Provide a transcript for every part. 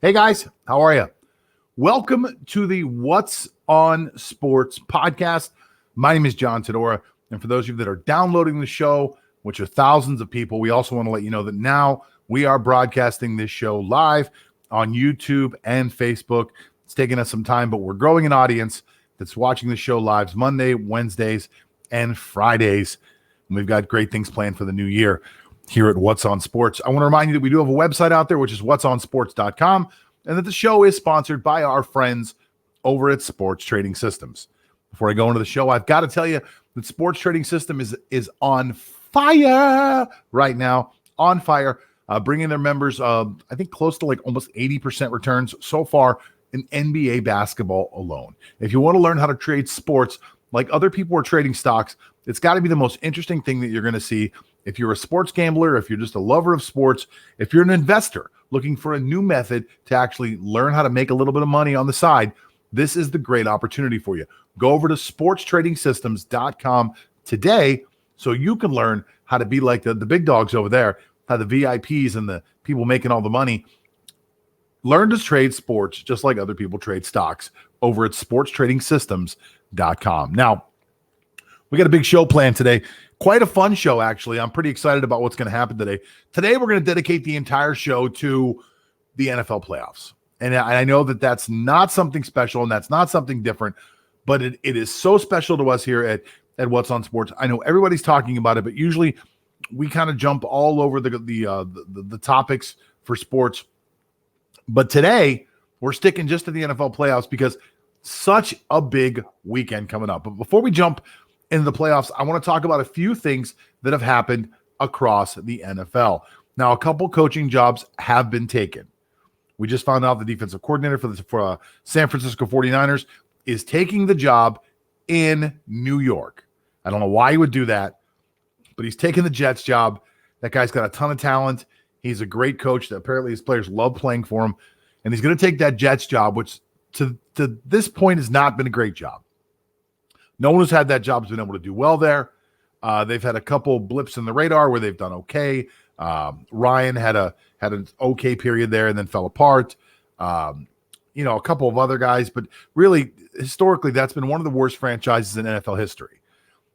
Hey guys, how are you? Welcome to the What's on Sports podcast. My name is John Tedora, and for those of you that are downloading the show, which are thousands of people, we also want to let you know that now we are broadcasting this show live on YouTube and Facebook. It's taking us some time, but we're growing an audience that's watching the show live Monday, Wednesdays, and Fridays. And we've got great things planned for the new year here at What's on Sports. I want to remind you that we do have a website out there, which is whatsonsports.com, and that the show is sponsored by our friends over at Sports Trading Systems. Before I go into the show, I've got to tell you that Sports Trading System is on fire right now, on fire, bringing their members, I think, close to like almost 80% returns so far in NBA basketball alone. If you want to learn how to trade sports like other people are trading stocks, it's got to be the most interesting thing that you're going to see. If you're a sports gambler, if you're just a lover of sports, if you're an investor looking for a new method to actually learn how to make a little bit of money on the side, this is the great opportunity for you. Go over to sportstradingsystems.com today so you can learn how to be like the big dogs over there, how the VIPs and the people making all the money learn to trade sports just like other people trade stocks over at sportstradingsystems.com. Now, we got a big show planned today. Quite a fun show, actually. I'm pretty excited about what's going to happen today. Today, we're going to dedicate the entire show to the NFL playoffs. And I know that that's not something special and that's not something different, but it is so special to us here at What's on Sports. I know everybody's talking about it, but usually we kind of jump all over the topics for sports. But today, we're sticking just to the NFL playoffs because such a big weekend coming up. But before we jump into the playoffs, I want to talk about a few things that have happened across the NFL. Now, a couple coaching jobs have been taken. We just found out the defensive coordinator for San Francisco 49ers is taking the job in New York. I don't know why he would do that, but he's taking the Jets job. That guy's got a ton of talent. He's a great coach that apparently his players love playing for him, and he's going to take that Jets job, which to this point has not been a great job. No one who's had that job has been able to do well there. They've had a couple blips in the radar where they've done okay. Ryan had an okay period there and then fell apart. A couple of other guys, but really historically, that's been one of the worst franchises in NFL history.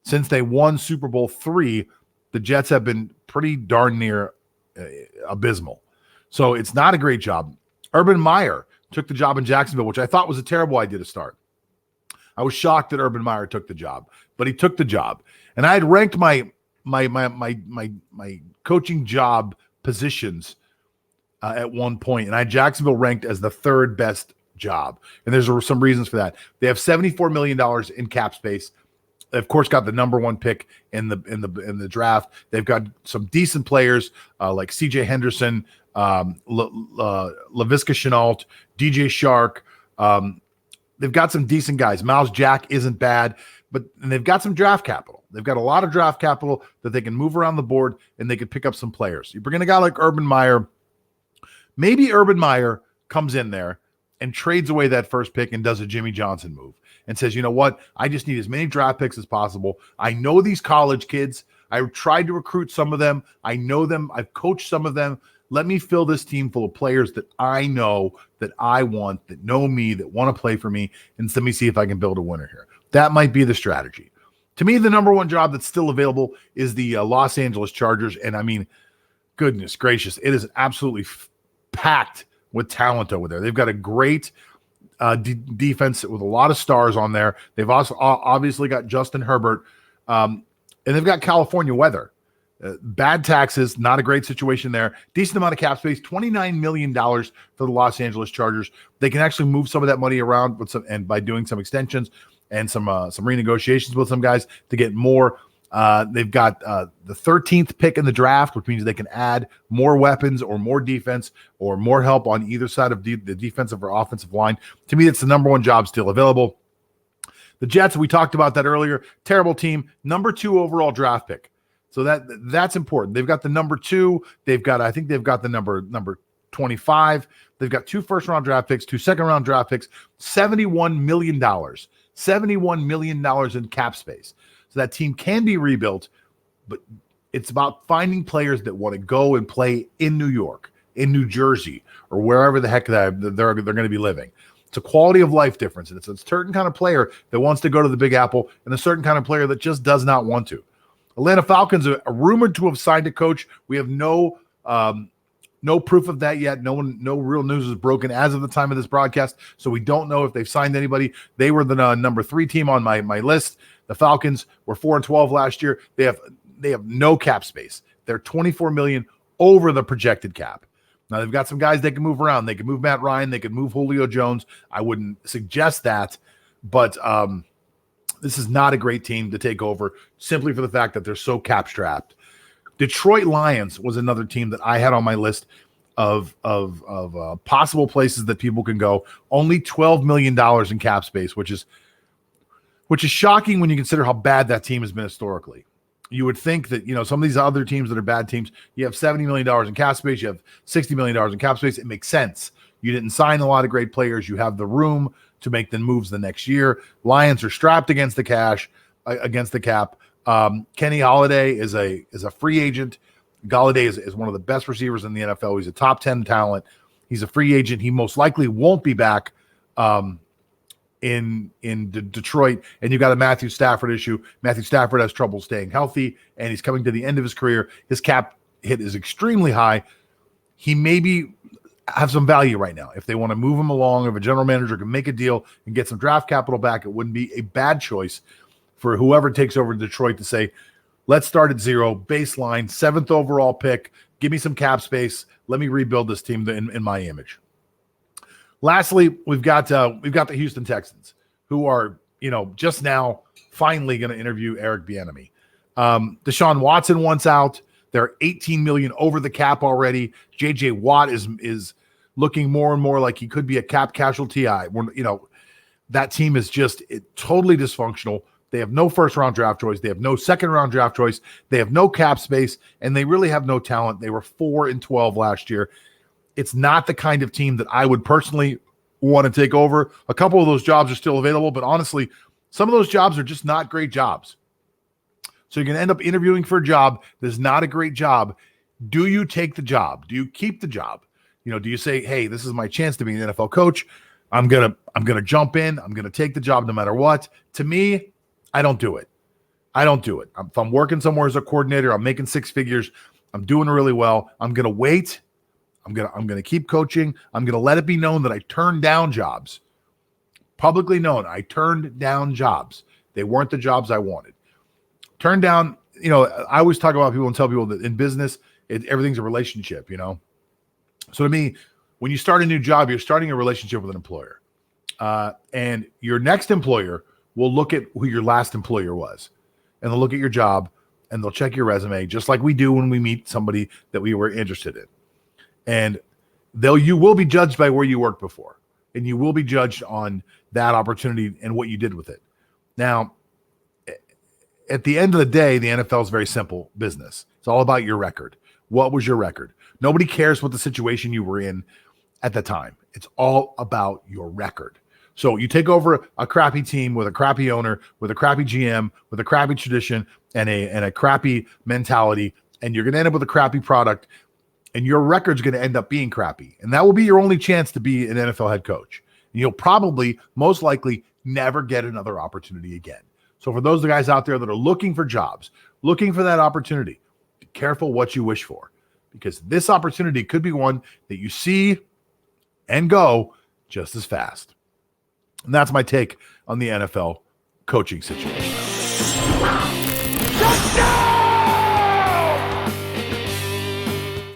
Since they won Super Bowl III, the Jets have been pretty darn near abysmal. So it's not a great job. Urban Meyer took the job in Jacksonville, which I thought was a terrible idea to start. I was shocked that Urban Meyer took the job, but he took the job. And I had ranked my coaching job positions at one point, and I had Jacksonville ranked as the third best job. And there's some reasons for that. They have $74 million in cap space. They, of course, got the number one pick in the draft. They've got some decent players like C.J. Henderson, Laviska Shenault, DJ Shark. They've got some decent guys. Miles Jack isn't bad, but they've got some draft capital. They've got a lot of draft capital that they can move around the board and they can pick up some players. You bring in a guy like Urban Meyer. Maybe Urban Meyer comes in there and trades away that first pick and does a Jimmy Johnson move and says, you know what? I just need as many draft picks as possible. I know these college kids. I tried to recruit some of them. I know them. I've coached some of them. Let me fill this team full of players that I know, that I want, that know me, that want to play for me, and let me see if I can build a winner here. That might be the strategy. To me, the number one job that's still available is the Los Angeles Chargers, and I mean, goodness gracious, it is absolutely packed with talent over there. They've got a great defense with a lot of stars on there. They've also obviously got Justin Herbert, and they've got California weather. Bad taxes, not a great situation there. Decent amount of cap space, $29 million for the Los Angeles Chargers. They can actually move some of that money around and by doing some extensions and some renegotiations with some guys to get more. They've got the 13th pick in the draft, which means they can add more weapons or more defense or more help on either side of the defensive or offensive line. To me, it's the number one job still available. The Jets, we talked about that earlier. Terrible team. Number 2 overall draft pick. So that's important. They've got the number 2. I think they've got the number 25. They've got 2 first-round draft picks, 2 second-round draft picks, $71 million. $71 million in cap space. So that team can be rebuilt, but it's about finding players that want to go and play in New York. in New Jersey or wherever the heck they're going to be living. It's a quality of life difference, and it's a certain kind of player that wants to go to the Big Apple and a certain kind of player that just does not want to. Atlanta Falcons are rumored to have signed a coach. We have no proof of that yet. No real news is broken as of the time of this broadcast, so we don't know if they've signed anybody. They were the number 3 team on my list. The Falcons were 4-12 last year. They have no cap space. They're $24 million over the projected cap. Now, they've got some guys they can move around. They can move Matt Ryan. They can move Julio Jones. I wouldn't suggest that, but this is not a great team to take over simply for the fact that they're so cap-strapped. Detroit Lions was another team that I had on my list of possible places that people can go. Only $12 million in cap space, which is shocking when you consider how bad that team has been historically. You would think that, some of these other teams that are bad teams, you have $70 million in cap space, you have $60 million in cap space. It makes sense. You didn't sign a lot of great players. You have the room to make the moves the next year. Lions are strapped against the cap. Kenny Golladay is a free agent. Golladay is one of the best receivers in the NFL. He's a top 10 talent. He's a free agent. He most likely won't be back in Detroit, and you've got a Matthew Stafford issue. Matthew Stafford has trouble staying healthy, and he's coming to the end of his career. His cap hit is extremely high. He maybe have some value right now. If they want to move him along, if a general manager can make a deal and get some draft capital back, it wouldn't be a bad choice for whoever takes over Detroit to say, let's start at 0, baseline, 7th overall pick, give me some cap space, let me rebuild this team in my image. Lastly, we've got the Houston Texans, who are, just now finally going to interview Eric Bieniemy. Deshaun Watson wants out. They're $18 million over the cap already. J.J. Watt is looking more and more like he could be a cap casualty. That team is just totally dysfunctional. They have no first-round draft choice. They have no second-round draft choice. They have no cap space, and they really have no talent. They were 4-12 last year. It's not the kind of team that I would personally want to take over. A couple of those jobs are still available, but honestly, some of those jobs are just not great jobs. So you're going to end up interviewing for a job that's not a great job. Do you take the job? Do you keep the job? Do you say, hey, this is my chance to be an NFL coach. I'm going to jump in. I'm going to take the job no matter what. To me, I don't do it. If I'm working somewhere as a coordinator, I'm making 6 figures, I'm doing really well, I'm going to wait. I'm gonna keep coaching. I'm gonna let it be known that I turned down jobs. Publicly known, I turned down jobs. They weren't the jobs I wanted. Turned down, I always talk about people and tell people that in business, everything's a relationship, So to me, when you start a new job, you're starting a relationship with an employer. And your next employer will look at who your last employer was. And they'll look at your job and they'll check your resume, just like we do when we meet somebody that we were interested in. And you will be judged by where you worked before, and you will be judged on that opportunity and what you did with it. Now, at the end of the day, the NFL is very simple business. It's all about your record. What was your record? Nobody cares what the situation you were in at the time. It's all about your record. So you take over a crappy team with a crappy owner, with a crappy GM, with a crappy tradition, and a crappy mentality, and you're going to end up with a crappy product. And your record's going to end up being crappy. And that will be your only chance to be an NFL head coach. And you'll probably, most likely, never get another opportunity again. So for those guys out there that are looking for jobs, looking for that opportunity, be careful what you wish for. Because this opportunity could be one that you see and go just as fast. And that's my take on the NFL coaching situation.